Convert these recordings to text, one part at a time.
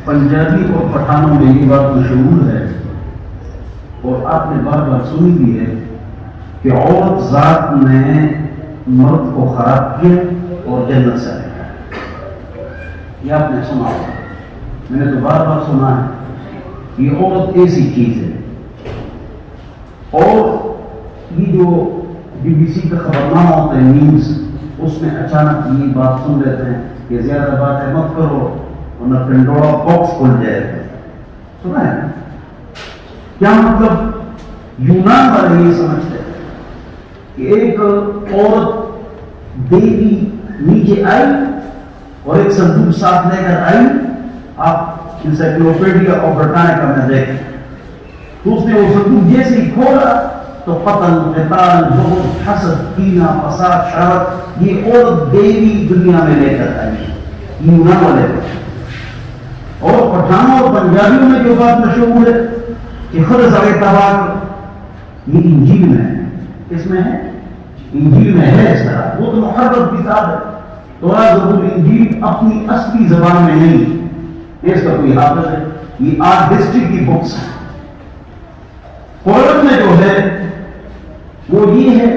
پنجابی اور پٹھانوں میں یہ بات مشہور ہے اور آپ نے بار بار سنی بھی ہے کہ عورت ذات نے مرد کو خراب کیا اور جنت سے نکالا. یہ آپ نے سنا ہوگا, میں نے تو بار بار سنا ہے. یہ عورت ایسی چیز ہے. اور یہ جو بی بی سی کا خبرنامہ ہوتا ہے نیوز, اس میں اچانک یہ بات سن لیتے ہیں کہ زیادہ باتیں مت کرو ورنہ پنڈورا باکس کھل جائے گا. سنا ہے کیا مطلب؟ یونان والے یہ سمجھتے ہیں کہ ایک عورت دیوی نیچے آئی اور ایک صندوق ساتھ لے کر آئی. آپ انسائکلوپیڈیا اور برٹانیکا میں دیکھیں تو اس نے وہ صندوق جیسے ہی کھولا تو قتل, قتال, بغض, حسد, کینہ, فساد, شرارت, یہ عورت دیوی دنیا میں لے کر آئی. یونان والے اور پٹھانوں اور پنجابیوں میں جو بات مشہور ہے کہ خود سارے تباہ, یہ انجیل میں ہے. کس میں ہے؟ انجیل میں ہے. اس طرح وہ تو محرف کتاب ہے. تورات, زبور, انجیل اپنی اصلی زبان میں نہیں, اس کا کوئی حافظ ہے. یہ آرٹ ڈسٹرکٹ کی بکس ہیں. قرآن میں جو ہے وہ یہ ہے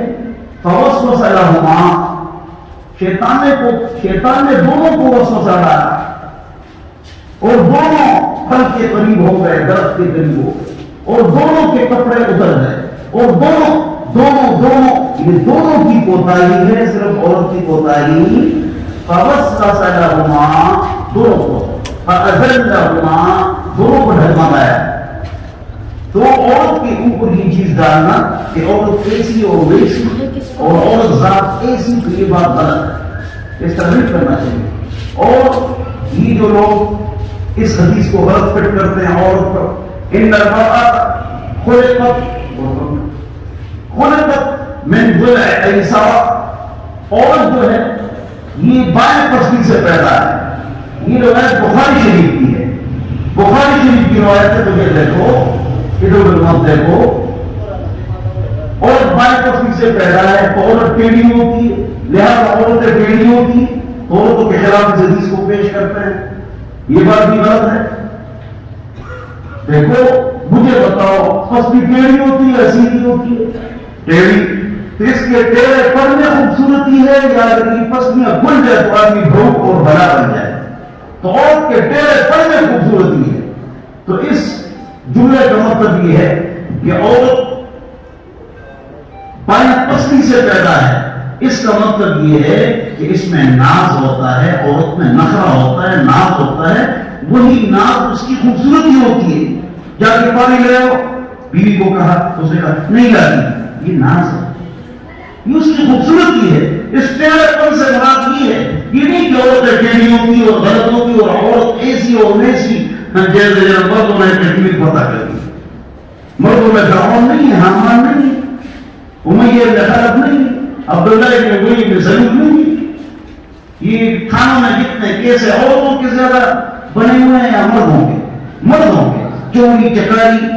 فوسوس لہما, شیطان نے دونوں کو وسوسہ ڈالا اور دونوں پھل کے قریب ہو گئے, درخت کے قریب ہو گئے اور دونوں کے کپڑے اتر گئے اور یہ دونوں کی کوتاہی ہے, صرف عورت کی کوتاہی. فوسوس لہما, دونوں کو, فأزلہما, دونوں کو ڈھلمایا. تو عورت کے اوپر یہ چیز ڈالنا کہ عورت ایسی اور ویسی اور عورت ذات ایسی, تو یہ بات غلط ہے. اس طرح نہیں کرنا چاہیے. اور یہ جو لوگ اس حدیث کو غلط فٹ کرتے ہیں عورت پر, ان المرأة خلقت من ضلع ایسر, عورت جو ہے یہ بائیں پستی سے پیدا ہے. یہ روایت بخاری شریف کی ہے. بخاری شریف کی روایت ہے, تو یہ دیکھو ادھر مت دیکھو, عورت بائیں پستی سے پیدا ہے تو عورت ٹیڑھی ہوتی ہے, لہذا عورتیں ٹیڑھی ہوتی ہیں تو عورتوں کے خلاف اس حدیث کو پیش کرتے ہیں. یہ بات بھی غلط ہے. دیکھو مجھے بتاؤ, پستی ٹیڑھی ہوتی ہے یا سیدھی ہوتی ہے؟ ٹیڑھی. تو اس کے ٹیڑھے پر میں خوبصورتی ہے یا اگر پسلیاں کھل جائے تو آدمی بھوک اور بھلا بن جائے؟ تو عورت کے ٹیڑھے پر میں خوبصورتی ہے. تو اس جملے کا مطلب یہ ہے کہ عورت بائیں پستی سے پیدا ہے. اس کا مطلب یہ ہے کہ اس میں ناز ہوتا ہے, عورت میں نخرہ ہوتا ہے, ناز ہوتا ہے. وہی ناز اس کی خوبصورتی ہوتی ہے. جا کے پانی لے آؤ, بیوی کو کہا, اس نے کہا نہیں لاتی, یہ ناز ہے, یہ اس کی خوبصورتی ہے. اس ٹیڑھے پن سے مراد یہ ہے, یہ نہیں کہ عورتیں ٹیڑھی ہوتی اور غلط ہوتی اور عورت ایسی اور ویسی. جیسے مردوں میں تکلیف پتا کرتی, مردوں میں فرعون نہیں ہے, حامان نہیں ہے, امیہ بن خلف نہیں ہے, عبداللہ بن ابی بن سلول نہیں ہے. یہ کھانوں میں جتنے کیسے عورتوں کے زیادہ بنے ہوئے ہیں یا مردوں کے چوری چکاری.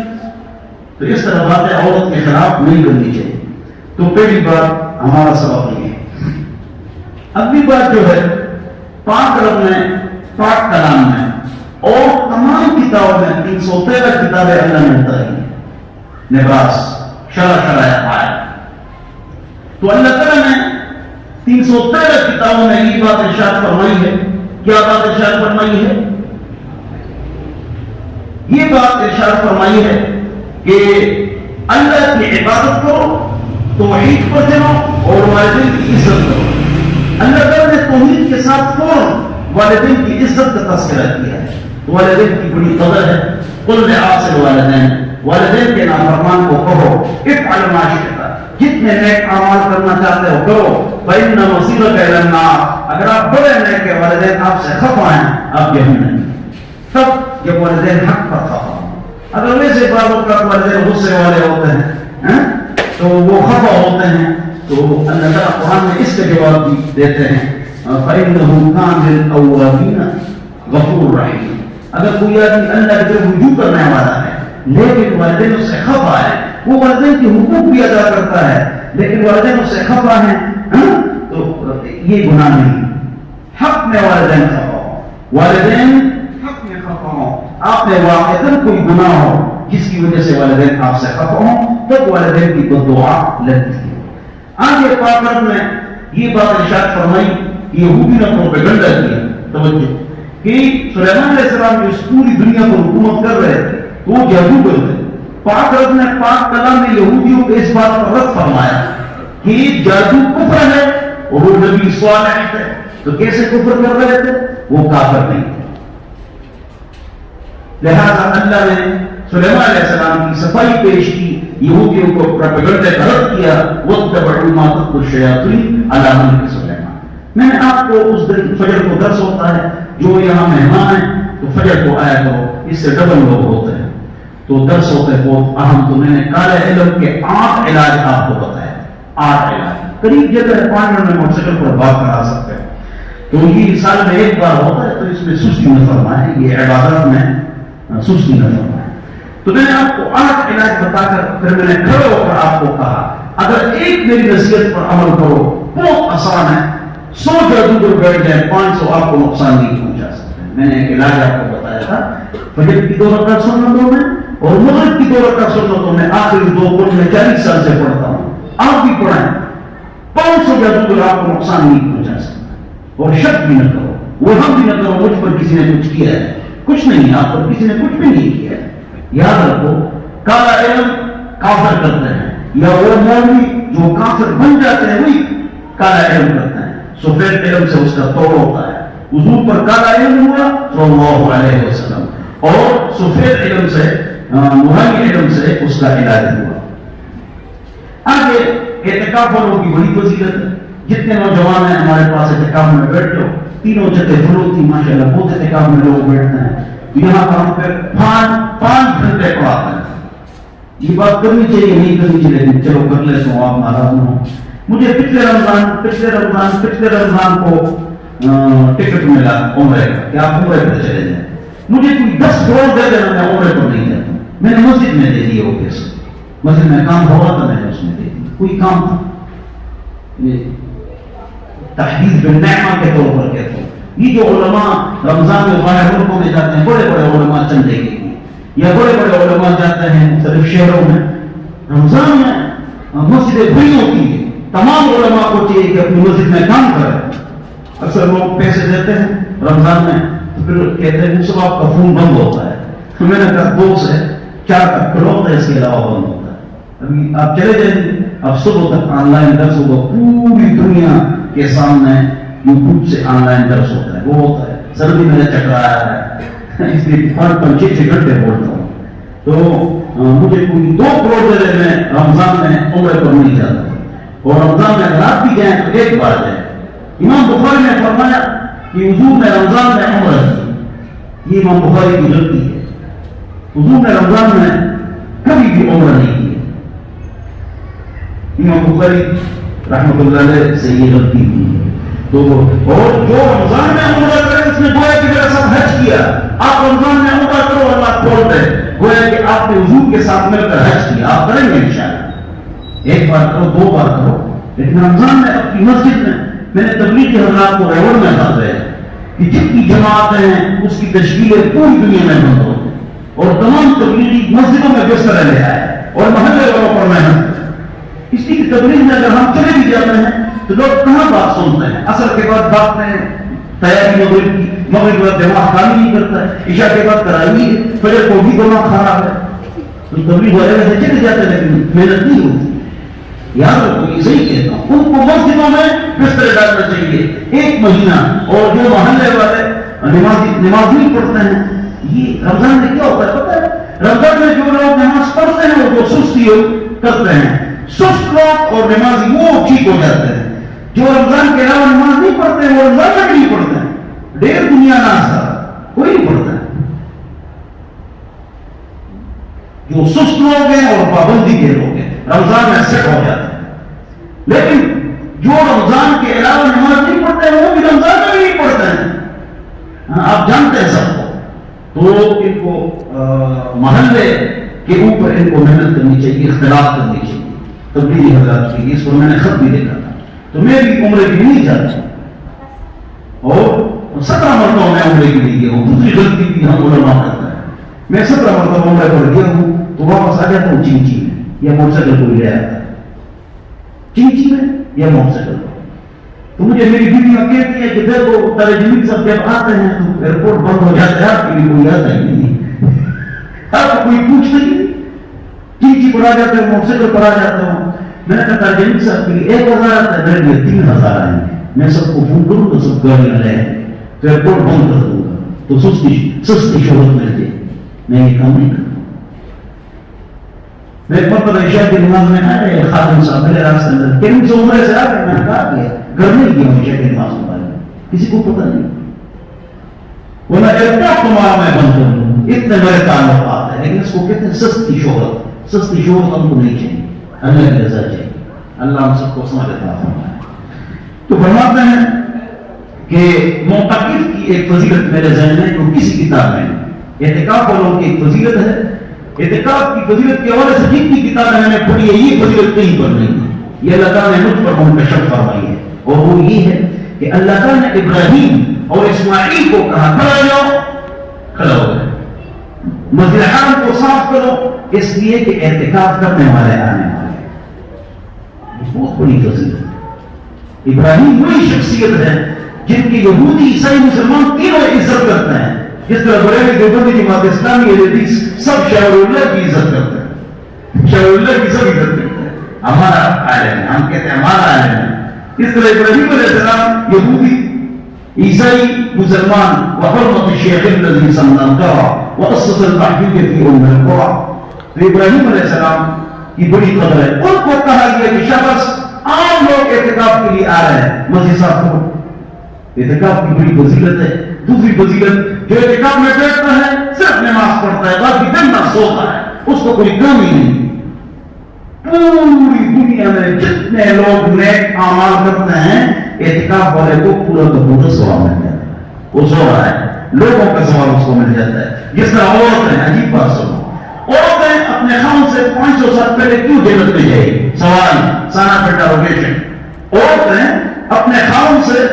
تو اس طرح باتیں عورت کے خلاف نہیں کرنی چاہیے. تو پہلی بات ہمارا سبق یہ ہے. اگلی بات جو ہے, پاک رب میں, پاک کلام میں اور تمام کتابوں میں 313 کتابیں اللہ نے بتائی ہیں. لباس, شرائع آئے. تو اللہ تعالیٰ نے 313 کتابوں میں یہ بات ارشاد فرمائی ہے. کیا بات ارشاد فرمائی ہے؟ یہ بات ارشاد فرمائی ہے کہ اللہ کی عبادت کرو, توحید پر چلو اور والدین کی عزت کرو. اللہ تعالیٰ نے توحید کے ساتھ فوراً والدین کی عزت کا تذکرہ کیا ہے. والدین کی بڑی قدر ہے. قل لعاصی الوالدین, والدین کے نافرمان کو کہو افعل ما شئت, جتنے نیک اعمال کرنا چاہتے ہو کرو. فإن مصیرک الی النار, اگر آپ بڑے نیک کے والدین آپ سے خفا ہیں آپ جہنم میں. تب جب والدین حق پر خفا ہوں. اگر ویسے بعض اوقات والدین غصے والے ہوتے ہیں تو وہ خفا ہوتے ہیں, تو اللہ تعالیٰ قرآن میں اس کا جواب بھی دیتے ہیں فإنه كان للأوابین غفور رحیم. اگر کوئی آدمی اللہ کی طرف رجوع کرنے والا ہے لیکن والدین اس سے خفا ہے, وہ والدین کے حقوق بھی ادا کرتا ہے لیکن والدین اس سے خفا ہیں, تو یہ گناہ نہیں. حق میں والدین خفا ہو, والدین حق جس میں خفا ہو، آپ نے واقعتاً کوئی گناہ ہو جس کی وجہ سے والدین آپ سے خفا ہوں، تو والدین کی تو دعا لگتی ہے۔ آگے پاک میں یہ بات ارشاد فرمائی کہ یہودی نے پروپیگنڈا کیا، توجہ کہ سلیمان علیہ السلام جو اس پوری دنیا پر حکومت کر رہے تھے تو وہ جادوگر تھے۔ پاک رب نے پاک کلام میں یہودیوں کو اس بات پر رد فرمایا کہ جادو کفر ہے اور وہ نبی صالح تھے، تو کیسے کفر کر رہے تھے؟ وہ کافر نہیں تھے۔ لہذا اللہ نے سلیمان علیہ السلام کی صفائی پیش کی، یہودیوں کو پروپیگنڈا کا رد کیا، وَاتَّبَعُوا مَا تَتْلُو الشَّيَاطِينُ عَلَىٰ مُلْكِ سُلَيْمَانَ۔ میں نے آپ کو اس دن فجر کو درس ہوتا ہے، جو یہاں مہمان ہیں تو فجر کو آیا کرو، اس سے ڈبل لوگ ہوتے ہیں تو درس ہوتے ہیں بہت اہم۔ تو میں نے کالے علم کے 8 علاج آپ کو بتایا، 8 علاج قریب جگہ 5 منٹ میں موٹر سائیکل پر بات کرا سکتے ہیں۔ تو یہ سال میں ایک بار ہوتا ہے، تو اس میں سستی نہ فرمائے، یہ عبادت میں سستی نہ فرمائے۔ تو میں نے آپ کو 8 علاج بتا کر پھر میں نے کھڑے ہو کر آپ کو کہا اگر ایک میری نصیحت پر عمل کرو، بہت آسان ہے، 100 جادوگر بیٹھ جائیں، 500 آپ کو نقصان نہیں پہنچا سکتے۔ میں نے ایک علاج آپ کو بتایا تھا، فجر کی 2 رکعت سنتوں میں اور مغرب کی 2 رکعت سنتوں میں آخری 2 قرآن میں 40 سال سے پڑھتا ہوں، آپ بھی پڑھیں، 500 جادوگر آپ کو نقصان نہیں پہنچا سکتے۔ اور شک بھی نہ کرو، وہم بھی نہ کرو مجھ پر کسی نے کچھ کیا ہے، کچھ نہیں، آپ پر کسی نے کچھ بھی نہیں کیا ہے۔ یاد رکھو، کالا علم کافر کرتے ہیں، یا وہ مولوی جو کافر بن جاتے ہیں وہی کالا علم کرتے ہیں۔ سفید علم سے اس کا توڑ ہوتا ہے۔ حضور پر کالا علم ہوا صلی اللہ علیہ وسلم، اور سفید علم سے نورانی علم سے اس کا علاج ہوا۔ آگے اعتکاف والوں کی بڑی فضیلت ہے۔ جتنے نوجوان ہیں ہمارے پاس اعتکاف میں بیٹھتے ہو، تینوں جگہ فروغ تھی ماشاءاللہ، بہت اعتکاف میں لوگ بیٹھتے ہیں، یہاں پر ہم پہ 5 گھنٹے پڑھاتے ہیں۔ یہ بات کرنی چاہیے نہیں کرنی چاہیے، لیکن چلو کر لے تو آپ ناراض نہ ہو۔ مجھے پچھلے رمضان کو ٹکٹ ملا عمرے کا کہ آپ عمرے پر چلے جائیں، مجھے کوئی 10 کروڑ دے دینا، میں عمرے پر نہیں جاتا۔ میں نے مسجد میں دے دیے، وہ پیسے مسجد میں کام ہوا تھا، میں نے اس میں دے دی، کوئی کام تھا، تحدید بالنعمہ کے طور پر کہتا ہوں۔ یہ جو علماء رمضان میں باہر ملکوں میں جاتے ہیں، بڑے بڑے علماء چندے کے لیے، یا بڑے بڑے علماء جاتے ہیں مختلف شہروں میں، رمضان میں مسجدیں بھری ہوتی ہیں، تمام علماء کو چاہیے کہ اپنی مسجد میں کام کریں۔ اکثر لوگ پیسے دیتے ہیں رمضان میں، تو پھر کہتے ہیں اس وقت کا فون بند ہوتا ہے، تو میں نے کہا 2 سے 4 تک کھلوتا ہے، اس کے علاوہ بند ہوتا ہے۔ ابھی آپ چلے جائیں، اب صبح تک آن لائن درس ہوگا، پوری دنیا کے سامنے یوٹیوب سے آن لائن درس ہوتا ہے، وہ ہوتا ہے۔ سردی میں چکرایا ہے، اس لیے 5-6 گھنٹے بولتا ہوں۔ تو مجھے کوئی 2 کروڑ دے دے، میں رمضان میں عمرے پر نہیں جاتا، اور رمضان میں رات بھی جائیں تو 1 بار جائیں۔ امام بخاری نے فرمایا کہ حضور نے رمضان میں عمرہ کی، یہ امام بخاری کی غلطی ہے، حضور نے رمضان میں کبھی بھی عمرہ نہیں کی۔ امام بخاری رحمۃ اللہ علیہ سے یہ غلطی ہوئی ہے۔ تو اور جو رمضان میں عمرہ کرے اس نے گویا کہ میرا ساتھ حج کیا۔ آپ رمضان میں عمرہ کرو، اللہ کھول دے، گویا کہ آپ نے حضور کے ساتھ مل کر حج کیا۔ آپ کریں گے انشاءاللہ، 1 بار کرو، 2 بار کرو، لیکن رمضان میں اپنی مسجد میں نے تبلیغ کے حضرات کو ریوڑ میں ڈال دیا کہ جتنی جماعتیں ہیں اس کی تشکیلیں پوری دنیا میں بند ہو، اور تمام تبلیغی مسجدوں میں بستر لے آئے اور محلے والوں پر محنت کریں۔ اس کی تبلیغ میں اگر ہم چلے بھی جاتے ہیں تو لوگ کہاں بات سنتے ہیں؟ عصر کے بعد بات میں تیاری مغرب کی، مغرب کے بعد دماغ کام نہیں کرتا ہے، عشاء کے بعد کرائی ہے، فجر کو بھی دماغ خراب ہے، تو تبلیغ والے سے چلے جاتے ہیں لیکن محنت نہیں ہوتی۔ یاد رکھو، یہ صحیح کہتا ہوں، ان کو مسجدوں میں بستر ڈالنا چاہیے 1 مہینہ۔ اور جو محلے والے نماز نہیں پڑھتے ہیں، یہ رمضان میں کیا ہوتا ہے پتہ ہے؟ رمضان میں جو لوگ نماز پڑھتے ہیں وہ جو سستی کرتے ہیں، سست لوگ اور نمازی وہ ٹھیک ہو جاتے ہیں۔ جو رمضان کے علاوہ نماز نہیں پڑھتے ہیں وہ رمضان میں نہیں پڑھتے ہیں، ڈیر دنیا ناز کوئی نہیں پڑھتا ہے۔ جو سست لوگ ہیں اور پابندی کے لوگ ہیں رمضان میں سیٹ ہو جاتے ہیں، لیکن جو رمضان کے علاوہ نماز نہیں پڑھتے ہیں وہ بھی رمضان میں نہیں پڑھتے ہیں۔ آپ جانتے ہیں سب کو، تو ان کو محلے کے اوپر ان کو محنت کرنی چاہیے، اختلاف کرنی چاہیے تبلیغی حضرات کی۔ اس کو میں نے خط بھی دیکھا تھا، تو میں بھی عمرے کی نہیں جاتا، اور 17 مرتبہ میں عمرے کی نہیں گیا ہوں۔ دوسری غلطی بھی ہم علماء کرتا ہے. میں 17 مرتبہ عمرہ کر گیا ہوں تو واپس آ جاتا ہوں چینچی میں یا موٹر سائیکل کو لے آتا ہے چینچی میں یا موٹر سائیکل کو. تو مجھے میری بیویاں کہتی ہے کہ دیکھو ترجمے سب جب آتے ہیں تو ایئرپورٹ بند ہو جاتا ہے, آپ کے لیے کوئی آتا ہی نہیں, آپ کو کوئی پوچھتا ہی نہیں, چینچی پر آ جاتے ہیں, موٹر سائیکل پر آ جاتا ہوں. میں نے کہا ترجمے صاحب کے لیے 1000 آتا ہے, میرے لیے 3000 آئیں گے. میں سب کو فون کروں تو سب گاڑیاں لے تو ایئرپورٹ بند کر دوں گا تو سستی شہرت ملتی. میں یہ کام نہیں کرتا. میں ایک مرتبہ عشاء کی نماز میں آئے, خادم صاحب میرے راستے اندر کہ مجھے عمرے سے آ کے میں نے کہا کہ گھر نہیں گیا عشاء کی نماز کے بارے میں, کسی کو پتہ نہیں. وہ میں ایئرپورٹ تمہارا میں بند کر دوں, اتنے میرے تعلقات ہیں. لیکن اس کو کہتے ہیں سستی شہرت. سستی شہرت ہم کو نہیں چاہیے, اللہ کی رضا چاہیے. اللہ ہم سب کو سمجھ عطا فرمائے. تو فرماتے ہیں کہ معتکف کی ایک فضیلت میرے ذہن میں جو کسی کتاب میں نہیں. اعتکاف والوں کی ایک فضیلت ہے. اعتکاف کی فضیلت کے حوالے سے جتنی کتابیں میں نے پڑھی ہے یہ فضیلت کہیں پر نہیں ہے. یہ اللہ تعالیٰ نے مجھ پر منتشر فرمائی ہے, اور وہ یہ ہے کہ اللہ تعالیٰ نے ابراہیم اور اسماعیل کو کہا کھڑا جاؤ, کھڑا ہو گئے. مسجد حرم کو صاف کرو, اس لیے کہ اعتکاف کرنے والے آنے والے. بہت بڑی فضیلت. ابراہیم وہی شخصیت ہے جن کی یہودی عیسائی مسلمان تینوں عزت کرتے ہیں. جس طرح بریلوی دیوبندی جماعت اسلامی حدیث سب شاہ اللہ کی عزت کرتے ہیں, شاہ اللہ کی سب عزت کرتے ہیں. ہمارا عالم ہے, ہم کہتے ہیں ہمارا عالم ہے. اس طرح ابراہیم علیہ السلام یہودی عیسائی مسلمان وحرمت الشیخ الذی سمى القرى واسس التحقیق فی ام القرى. تو ابراہیم علیہ السلام کی بڑی قدر ہے. ان کو کہا گیا کہ شخص عام لوگ اعتکاف کے لیے آ رہے ہیں, مسجد صاحب کو. اعتکاف کی بڑی فضیلت ہے. دوسری فضیلت, جو اعتکاف میں بیٹھتا ہے صرف نماز پڑھتا ہے, باقی دن نہ سوتا ہے, اس کو کوئی کام ہی نہیں. پوری دنیا میں جتنے لوگ نیک اعمال کرتے ہیں اعتکاف والے کو پورا کا پورا ثواب مل جاتا ہے. وہ سو رہا ہے, لوگوں کا ثواب اس کو مل جاتا ہے. جس طرح عورتیں, عجیب بات سنو, عورتیں اپنے خاوند سے 500 سال پہلے کیوں جنت میں جائے گی؟ سوال, سانا بیٹا روکیشن. عورتیں اپنے خاوند سے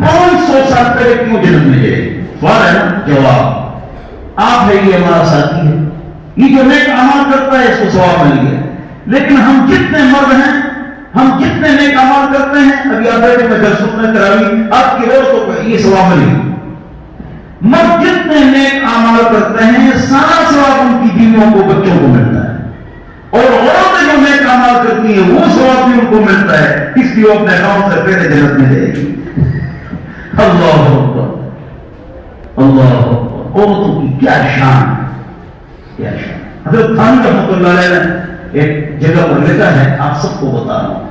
500 سال پہلے کیوں جنت میں جائے گی؟ سوال ہے نا, جواب آپ ہے, یہ ہمارا ساتھی ہے, یہ جو نیک اعمال کرتا ہے اس کو ثواب مل گیا. لیکن ہم جتنے مرد ہیں, ہم جتنے نیک اعمال کرتے ہیں, ابھی آپ بیٹے میں درس میں کراوی آپ کی عورتوں کو یہ ثواب ملے گا. مرد جتنے نیک اعمال کرتے ہیں سارا ثواب ان کی بیویوں کو, بچوں کو ملتا ہے. اور عورتیں جو نیک اعمال کرتی ہیں وہ ثواب بھی ان کو ملتا ہے, اس لیے وہ اپنے خاوند سے پہلے جنت میں جائے گی. اللہ اکبر, اللہ اکبر. عورتوں کی کیا شان, کیا شان. حضرت تھانوی رحمۃ اللہ علیہ نے ایک جگہ پر لکھا ہے, آپ سب کو بتا رہا ہوں.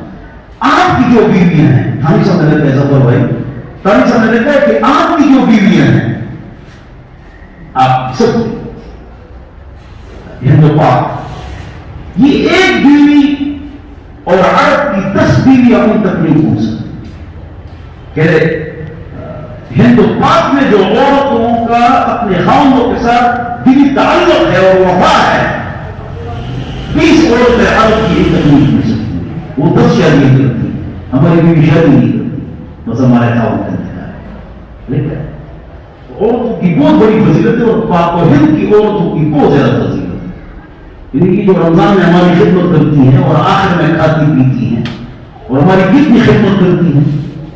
آپ کی جو بیویاں ہیں, تھانوی صاحب نے لکھا ہے, ظفر بھائی تھانوی صاحب نے لکھا ہے کہ آپ کی جو بیویاں ہیں, آپ سب ہندو پاک, یہ ایک بیوی اور عرب کی 10 بیوی اپنی تک نہیں پہنچ سکتی. کہہ رہے ہندو پاک میں جو عورتوں کا اپنے خاوندوں کے ساتھ دلی تعلق ہے اور وفا ہے, 20 عورتیں عرب کی ایک تک نہیں پہنچ سکتی. وہ 10 شادی کرتی, ہماری بیوی شادی نہیں کرتی, بس ہمارے خاوند کرنے کا ہے. لیکن عورتوں کی بہت بڑی فضیلت ہے, اور پاک و ہند کی عورتوں کی بہت زیادہ فضیلت ہے. یعنی جو رمضان میں ہماری خدمت کرتی ہیں اور آخر میں کھاتی پیتی ہیں اور ہماری کتنی خدمت کرتی ہیں,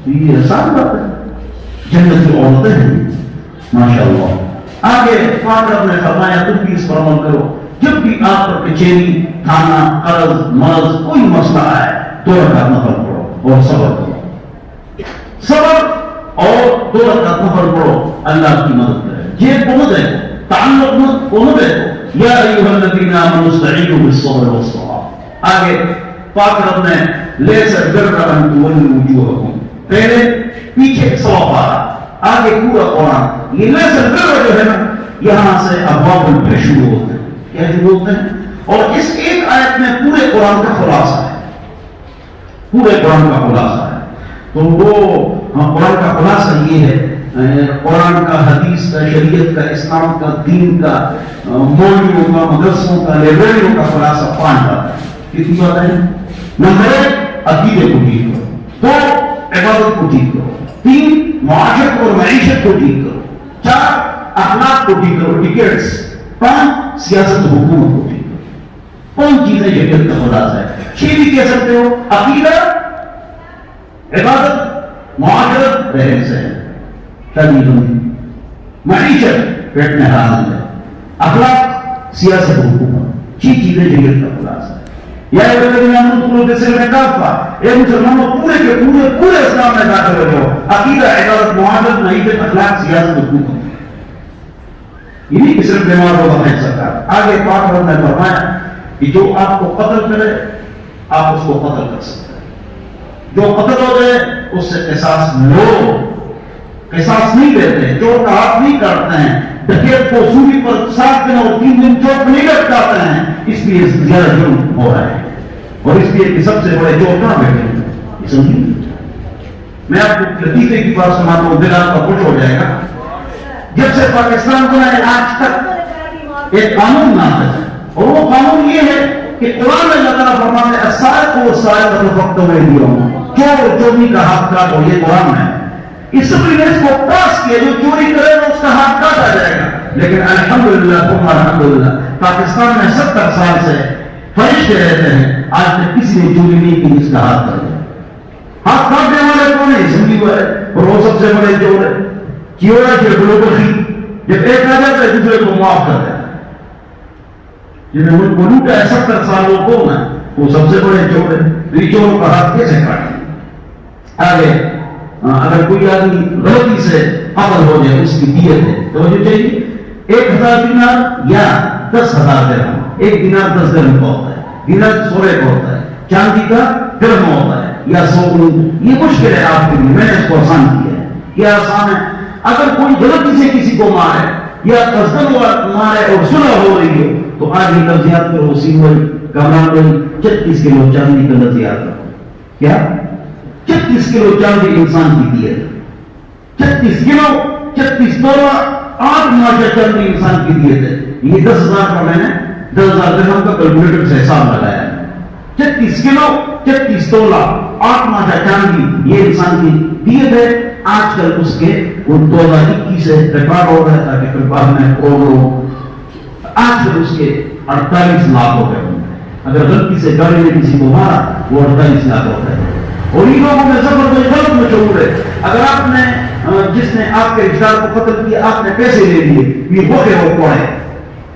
تو یہ آسان بات ہے. جنت کی عورتیں ہیں ماشاء اللہ. آگے فاطر نے فرمایا تم بھی اس پر عمل کرو. جب بھی آپ پر کچہری, تھانہ, قرض, مرض, کوئی مسئلہ آئے, 2 رکعت نفل پڑھو اور صبر کرو. صبر اور 2 رکعت نفل پڑھو, اللہ کی مدد کرے. یہ بہت ہے, تعلق بہت ہے. یا ایھا الذین آمنوا استعینوا بالصبر والصلاۃ. آگے پاک رب نے لیس البر ان تولوا وجوہکم, پہلے پیچھے ثواب آ رہا, آگے پورا قرآن. یہ لیس البر جو ہے نا, یہاں سے ابواب البر شروع ہوتے ہیں. کیا شروع ہوتے ہیں؟ اور اس ایک آیت میں پورے قرآن کا خلاصہ ہے, پورے قرآن کا خلاصہ ہے. تو وہ قرآن کا خلاصہ یہ ہے, قرآن کا, حدیث کا, شریعت کا, اسلام کا, دین کا, مولویوں کا, مدرسوں کا, لائبریریوں کا خلاصہ 5 باتیں. کتنی باتیں ہیں؟ نمبر 1 عقیدے کو ٹھیک کرو, 2 عبادت کو ٹھیک کرو, 3 معاشرت اور معیشت کو ٹھیک کرو, 4 اخلاق کو ٹھیک کرو، ٹکٹس 5 سیاست حکومت کو ٹھیک کرو، 5 چیزیں شریعت کا خلاصہ ہے۔ 6 بھی کہہ سکتے ہو، عقیدہ، عبادت، معاشرت، رہن سہن، شادی بندی، معیشت، پیٹ میں حرام ہے، اخلاق، سیاست حکومت، 6 چیزیں شریعت کا خلاصہ ہے۔ یا مسلمانوں پورے کے پورے اسلام میں داخل ہو جاؤ، عقیدہ، عبادت، معاشرت، معیشت، اخلاق، سیاست حکومت، یہ نہیں کہ صرف بیمار ہوگا ہے سرکار۔ آگے پاک نے فرمایا کہ جو آپ کو قتل کرے آپ اس کو قتل کر سکتے ہیں، جو قتل ہو جائے اس سے قصاص لو، قصاص نہیں دیتے، چور کا ہاتھ نہیں کاٹتے ہیں، ڈکیت کو سولی پر 7 دن اور 3 دن چوٹ نہیں لٹکاتے ہیں، اس لیے زیادہ جرم ہو رہا ہے۔ اور اس لیے کہ سب سے بڑے چور کہاں بیٹھے ہیں، یہ سمجھیں۔ میں آپ کو لطیفے کی بات سناتا ہوں، دل آپ کا خوش ہو جائے گا۔ جب سے پاکستان بنا ہے آج تک ایک قانون نافذ ہے، اور وہ قانون یہ ہے کہ قرآن میں اللہ تعالیٰ فرماتے ہیں السارق والسارقۃ فاقطعوا ایدیہما، چور چوری کا ہاتھ کاٹو، یہ قرآن ہے۔ اسمبلی نے اس کو پاس کیا، جو چوری کرے گا اس کا ہاتھ کاٹا جائے گا، لیکن الحمدللہ ثم الحمدللہ پاکستان میں 70 سال سے فرشتے رہتے ہیں، آج تک کسی نے چوری نہیں کی جس کا ہاتھ کاٹ دیا۔ ہاتھ کاٹنے والے کون ہے؟ اسمبلی والے، اور وہ سب سے بڑے چور ہے۔ چیورا کے بلوکھی جب ایک آ جاتا ہے دوسرے کو معاف کر دیتا ہے، جنہیں ملک کو لوٹا ہے 70 سالوں کو نا، وہ سب سے بڑے چور ہے۔ یہ چوروں کا ہاتھ کیسے کاٹیں؟ آگے اگر کوئی آدمی غلطی سے قتل ہو جائے اس کی دیت ہے تو جو چاہیے 1000 دینار یا 10,000 درہم۔ 1 دینار 10 درہم کا ہوتا ہے، دینار سونے کا ہوتا ہے، چاندی کا درہم ہوتا ہے، یا 100۔ یہ مشکل ہے آپ کے لیے، میں نے اس کو آسان کیا ہے۔ کیا آسان ہے؟ اگر کوئی غلطی سے کسی کو مارے یا قصدن مارے اور صلح ہو رہی ہو تو آج ہی لفظیات پر وسیع کمران میں 36 کلو چاندی کا لفظیات رکھو۔ کیا 36 کلو چاندی انسان کی دیت، 36 کلو 36 تولہ 8 ماشا چاندی انسان کی دیت ہے۔ یہ 10,000 کا میں نے 10,000 درہم کا کیلکولیٹر سے حساب لگایا ہے۔ 36 کلو 36 تولہ 8 ماشا چاندی یہ انسان کی دیت ہے۔ آج کل اس کے 2021 سے ریکارڈ ہو رہا ہے تاکہ پھر بعد میں ہو، آج کل اس کے 48 لاکھ ہو گئے۔ اگر غلطی سے گاڑی نے کسی کو مارا وہ 48 لاکھ ہو گئے۔ اور ان لوگوں میں زبردست غلط مشہور ہے، اگر آپ نے جس نے آپ کے رشتہ دار کو قتل کیا آپ نے پیسے لے لیے، یہ وہ پڑے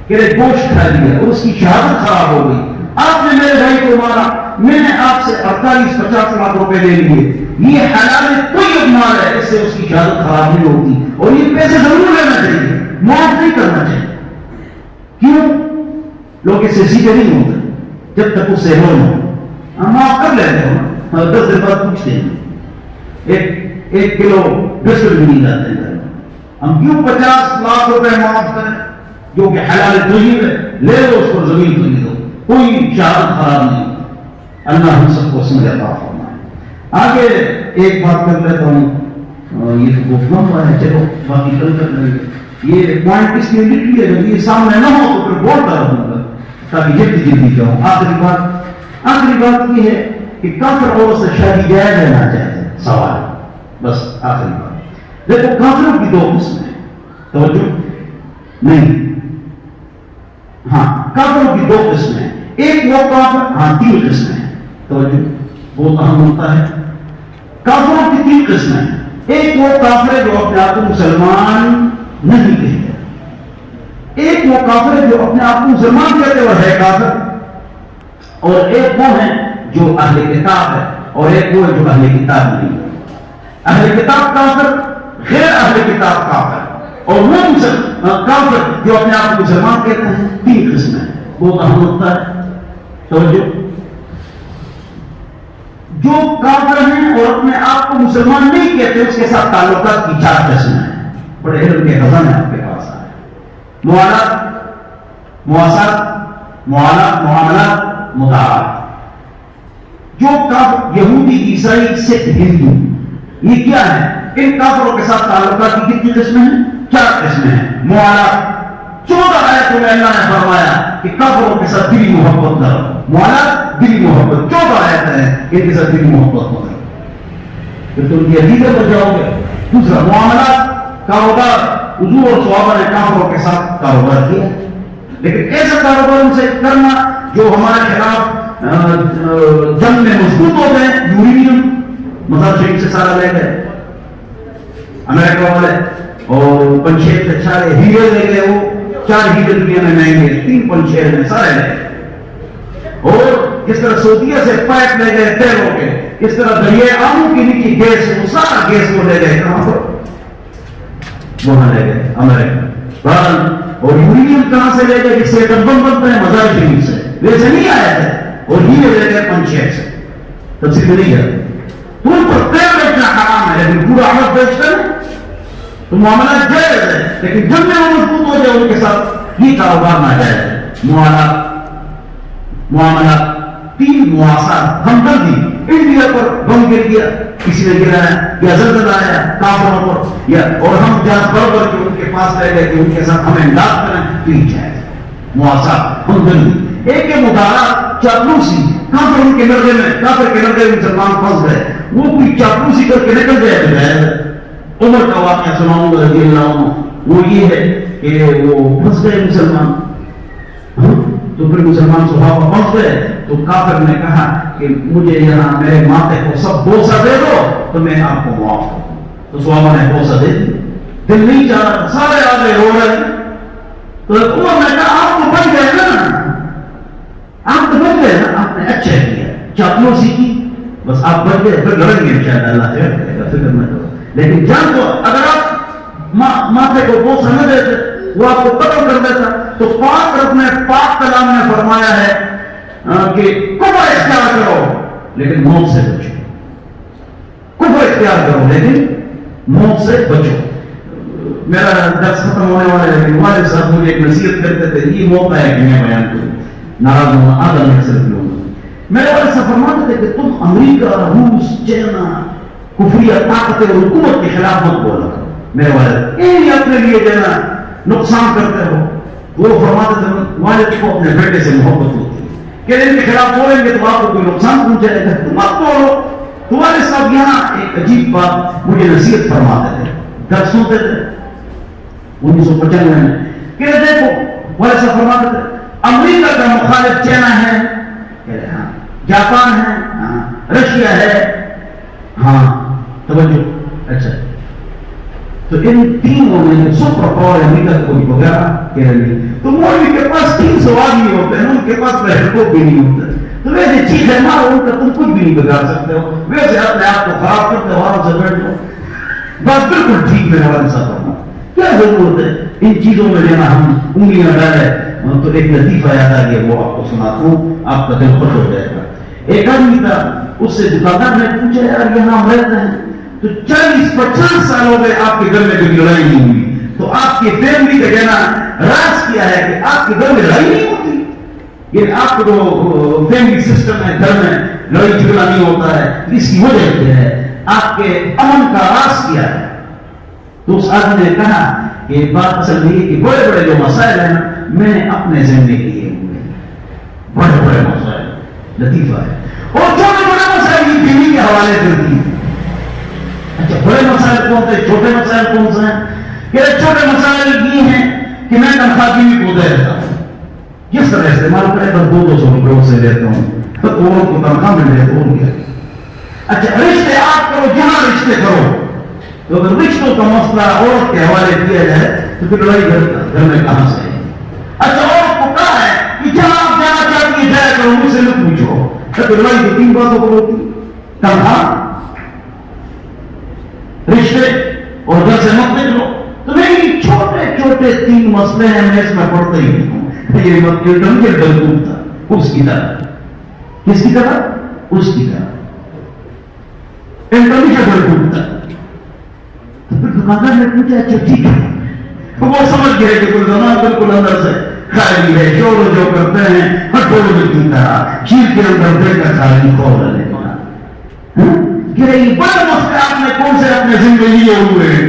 کہ گوشت کھا لیا اور اس کی شہادت خراب ہو گئی، آپ نے میرے بھائی کو مارا، میں نے آپ سے 48-50 لاکھ روپے لے لیے، یہ حلال طیب مال ہے، اس سے اس کی شہادت خراب نہیں ہوتی، اور یہ پیسے ضرور لینا چاہیے، معاف نہیں کرنا چاہیے۔ کیوں؟ لوگ اس سے سیدھے نہیں ہوتے جب تک اس سے ہو نہ معاف کر لیتے ہو، 10 دن بعد پوچھتے ہیں، ایک کلو بسکٹ بھی نہیں جاتے ہیں، ہم کیوں 50 لاکھ روپے معاف کریں جو کہ حلال طیب ہے؟ لے لو اس کو، زمین تو دو، کوئی شہادت خراب نہیں۔ اللہ ہم سب کو سمجھ عطا فرمائے۔ آگے ایک بات کر لیتا ہوں، یہ تو گفتگو ہوا ہے، چلو باقی کل کر لیں گے۔ یہ پوائنٹ اس لیے لکھ لیے گا یہ سامنے نہ ہو تو پھر بولتا رہوں گا تاکہ جلدی جاؤں۔ آخری بات یہ ہے کہ کافر عورت سے شادی جائز ہے نہ جائز ہے؟ سوال بس آخری بات۔ دیکھو کافروں کی 2 قسمیں، توجہ نہیں، ہاں کافروں کی 2 قسمیں، ایک وہ کافر، ہاں 3 قسمیں، توجہ بہت اہم ہوتا ہے۔ کافروں کی 3 قسمیں، ایک وہ کافر ہے جو اپنے آپ کو مسلمان نہیں کہتے، ایک وہ کافر ہے جو اپنے آپ کو مسلمان کہتے اور ہے کافر، اور ایک وہ ہے جو اہل کتاب ہے، اور ایک وہ ہے جو اہل کتاب نہیں ہے۔ اہل کتاب کافر، غیر اہل کتاب کافر، اور وہ کافر جو اپنے آپ کو مسلمان کہتے ہیں۔ 3 قسمیں، بہت اہم ہوتا ہے، توجہ۔ جو کافر ہیں اور اپنے آپ کو مسلمان نہیں کہتے اس کے ساتھ تعلقات کی 4 قسمیں ہیں، بڑے علم کے خزانے آپ کے پاس آئے۔ موالات، مواسات، معاملات، مطاعات۔ جو کافر یہودی، عیسائی، سکھ، ہندو، یہ کیا ہے؟ ان کافروں کے ساتھ تعلقات کی کتنی قسمیں ہیں؟ 4 قسمیں ہیں۔ موالات، 14 آیتوں میں اللہ نے فرمایا کہ کافروں کے ساتھ دلی محبت کرو۔ موالات، دلی محبت، 14 آیتیں ہیں ان کے ساتھ دلی محبت کرو، پھر تم کی عقیدت پر جاؤ گے۔ دوسرا معاملات، کاروبار، حضور اور صحابہ نے کافروں کے ساتھ کاروبار کیا، لیکن ایسا کاروبار ان سے کرنا جو ہمارے خلاف جنگ میں مضبوط ہو گئے. یورینیم مزار شریف سے سارا لے گئے امریکہ والے، اور پنچھیر سے سارے ہیرے لے گئے. وہ 4 ہیرے دنیا میں مہنگے، 3 پنچھیر میں سارے لے گئے. اور جس طرح سعودیہ سے پائپ لے گئے تیلوں کے، اس طرح دریائے آمو کے نیچے گیس، وہ سارا گیس کو لے گئے. کہاں پر؟ وہاں لے گئے امریکہ. اور یورینیم کہاں سے لے گئے؟ جس سے بم بنتا ہے مزار شریف سے، ویسے نہیں آیا تھا. اور ہیرے لے گئے پنچھیر سے. تفصیل نہیں ہے تو ان پر تیل بیچنا حرام ہے، لیکن پورا عرب بیچتے ہیں تو معاملہ جائز ہے. لیکن جب میں وہ مضبوط ہو جائے ان کے ساتھ یہ کاروبار نہ جائز ہے. معاملہ 3 مواسات، ہمدردی. انڈیا پر بم گر گیا، کسی نے گرایا، یا زلزلہ آیا کافروں پر، یا اور ہم جہاں برابر کے ان کے پاس رہ گئے کہ ان کے ساتھ ہمیں امداد کریں، تو یہ جائز ہے. مواسات، ہمدردی. ایک ہے مدارات، چاپلوسی. کافر ان کے نردے میں، کافر کے نردے میں مسلمان پھنس گئے، وہ کوئی چاپلوسی کر کے نکل گئے تو جائز ہے. عمر کا واقعہ سناؤں گا رضی اللہ عنہ. وہ یہ ہے کہ وہ پھنس گئے مسلمان، تو پھر مسلمان صحابہ پھنس گئے تو کافر نے کہا کہ مجھے یہاں میرے ماتھے کو سب بوسہ دے دو تو میں آپ کو معاف کروں. تو صحابہ نے بوسہ دے دی. دل نہیں چاہ رہا، سارے آگے رو رہے. تو عمر نے کہا آپ تو بن گئے نا، آپ تو بن گئے نا، آپ نے اچھا کیا، چاپلوسی کی، بس آپ بن گئے. پھر لڑیں گے انشاءاللہ، اللہ خیر کرے گا، فکر نہ کرو. لیکن جان کو اگر آپ ماتھے کو بوسہ نہ دیتے، وہ آپ کو قتل کر دیتا. تو پاک رب نے پاک کلام میں فرمایا ہے کہ کفر اختیار کرو لیکن موت سے بچو. کفر اختیار کرو لیکن موت سے بچو. میرا درس ختم ہونے والا ہے، لیکن والد صاحب مجھے ایک نصیحت کرتے تھے، یہ موقع ہے کہ میں بیان کروں. ناراض ہونا آدھا میں صرف لوں گا. میرے والد صاحب فرماتے تھے کہ تم امریکہ، روس، چائنا، کفریہ طاقتیں اور حکومت کے خلاف مت بولا کرو. میرے والد یہ اپنے لیے دینا نقصان کرتے ہو. وہ فرماتے تھے والد کو اپنے بیٹے سے محبت ہوتی ہے کہ ان کے خلاف بولیں گے تو آپ کو کوئی نقصان پہنچائے گا، تو مت بولو. تو والد صاحب یہاں ایک عجیب بات مجھے نصیحت فرماتے تھے، درس سنتے تھے 1995 میں کہ دیکھو، والد صاحب فرماتے تھے امریکہ کا مخالف چائنا ہے، ہاں جاپان ہے، ہاں رشیا ہے، ہاں توجہ. اچھا تو ان تینوں میں سپر پاور امریکہ کوئی وغیرہ کہہ رہے ہیں. تو مولوی کے پاس 300 آدمی ہوتے ہیں، ان کے پاس ہیلیکوپٹر بھی نہیں ہوتا. تو ویسے چیز ہے مارو ان کا، تم کچھ بھی نہیں بگاڑ سکتے ہو. ویسے اپنے آپ کو خراب کرتے ہو، آرام سے بیٹھ جاؤ. بس بالکل ٹھیک میرے والد صاحب کرنا. کیا ضرورت ہے ان چیزوں میں لینا، ہم انگلیاں ڈالے. تو ایک لطیفہ یاد آ گیا، وہ آپ کو سناتا ہوں، آپ کا دل خوش ہو جائے گا. ایک آدمی تھا، اس سے دکاندار نے پوچھا یار یہاں ہم رہتے ہیں تو 40-50 سال ہو گئے آپ کے گھر میں کبھی لڑائی نہیں ہوئی، تو آپ کی فیملی کا کہنا راز کیا ہے کہ آپ کے گھر میں لڑائی نہیں ہوتی؟ یہ آپ کو جو فیملی سسٹم ہے، گھر میں لڑائی جھگڑا نہیں ہوتا ہے، اس کی وجہ کیا ہے؟ آپ کے امن کا راز کیا ہے؟ تو اس آدمی نے کہا کہ بات اصل یہ کہ بڑے بڑے جو مسائل ہیں میں نے اپنے ذمے لیے ہوئے، بڑے بڑے مسائل. لطیفہ ہے. اور چھوٹے بڑے مسائل یہ بیوی کے حوالے کرتی ہیں. اچھا بڑے مسائل کون سے، چھوٹے مسائل کون سے ہیں؟ کہ چھوٹے مسائل یہ ہیں کہ میں تنخواہ بیوی کو دے دیتا ہوں، کس طرح استعمال کرے بس 200 روپئے سے دیتا ہوں تو عورت کو تنخواہ مل رہی ہے تو کیا. اچھا رشتے آپ کرو، جہاں رشتے کرو، تو اگر رشتوں کا مسئلہ عورت کے حوالے کیا جائے تو پھر لڑائی گھر میں کہاں سے ہے؟ اچھا عورت کو کہا ہے کہ جہاں آپ جانا چاہتی ہے جایا کرو، مجھ سے نہ پوچھو. تو لڑائی تو 3 باتوں پر ہوتی، تنخواہ، رشتے اور گھر سے مت نکلو. تو میری چھوٹے چھوٹے 3 مسئلے ہیں، میں اس میں پڑھتا ہی نہیں ہوں. یہ مت تھا اس کی طرح، کس کی طرح؟ اس کی طرح انٹرمیشن تھا. تو پھر دکاندار نے پوچھا اچھا ٹھیک ہے. وہ سمجھ گئے کہ زمان بالکل اندر سے خالی ہے، شور جو کرتے ہیں ہٹوڑوں کی طرح، چیل کے اندر دے کر خالی کھول رہے کہ یہ بڑا مسئلہ آپ نے کون سے اپنے ذمہ لیے ہوئے ہیں؟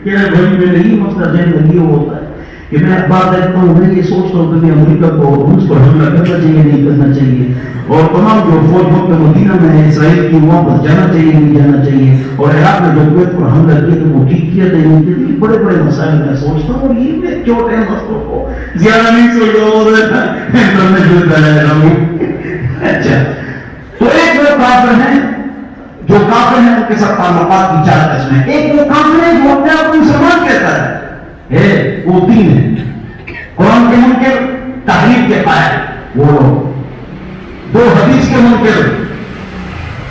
کہ بھائی میں نہیں مسئلہ ذمہ لیے ہوتا ہے کہ میں اخبار دیکھتا ہوں، میں یہ سوچتا ہوں کہ امریکہ کو روس پر حملہ کرنا چاہیے نہیں کرنا چاہیے، اور تمام جو فوج مکہ مدینہ میں ہے اسرائیل کی وہاں پر جانا چاہیے نہیں جانا چاہیے، اور عراق میں جو کویت پر حملہ کیا تو وہ ٹھیک کیا تھا نہیں کیا، بڑے بڑے مسائل میں سوچتا ہوں، اور یہ میں چھوٹے مسئلوں کو زیادہ نہیں سوچتا اچھا تو ایک وہ کافر ہیں جو کافر ہیں ان کے ساتھ تعلقات کی چار قسمیں، ایک وہ کافر ہے جو اپنے آپ کو مسلمان کہتا ہے وہ تین ہے، قرآن کے منکر، تحریف کے قائل وہ لوگ، دو حدیث کے منکر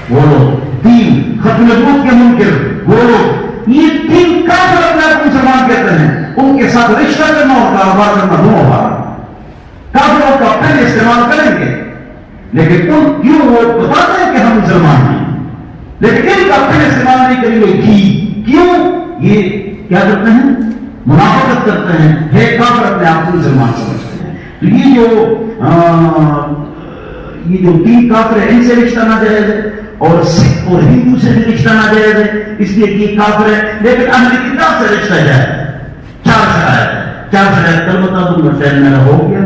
وہ لوگ، تین ختم نبوت کے منکر وہ لوگ، یہ تین کافر اپنے آپ کو مسلمان کہتے ہیں، ان کے ساتھ رشتہ کرنا اور کاروبار کرنا دونوں بار کافروں کا پہلے استعمال کریں گے، لیکن ان کیوں وہ بتاتے ہیں کہ ہم مسلمان ہیں، لیکن ان کا پہلے استعمال نہیں کریں گے، کیوں؟ یہ کیا کرتے ہیں؟ منافقت کرتے ہیں، ہے کافر اپنے آپ کو مسلمان سمجھتے ہیں۔ تو یہ جو تین کافر ہیں ان سے رشتہ ناجائز ہے، اور سکھ اور ہندو سے بھی رشتہ ناجائز ہے، اس لیے یہ کافر ہے، لیکن اہل کتاب سے رشتہ جائز ہے۔ چار شرائط کل بتا دوں میں، ٹائم میرا ہو گیا۔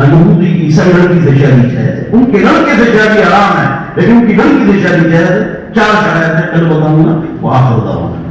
یہودی کی عیسائی لڑکی سے شادی جائز ہے، ان کے لڑکے سے شادی حرام ہے، لیکن ان کی لڑکی سے شادی جائز ہے۔ چار شرائط ہے، کل بتاؤں گا، وہ آخر دعوانا۔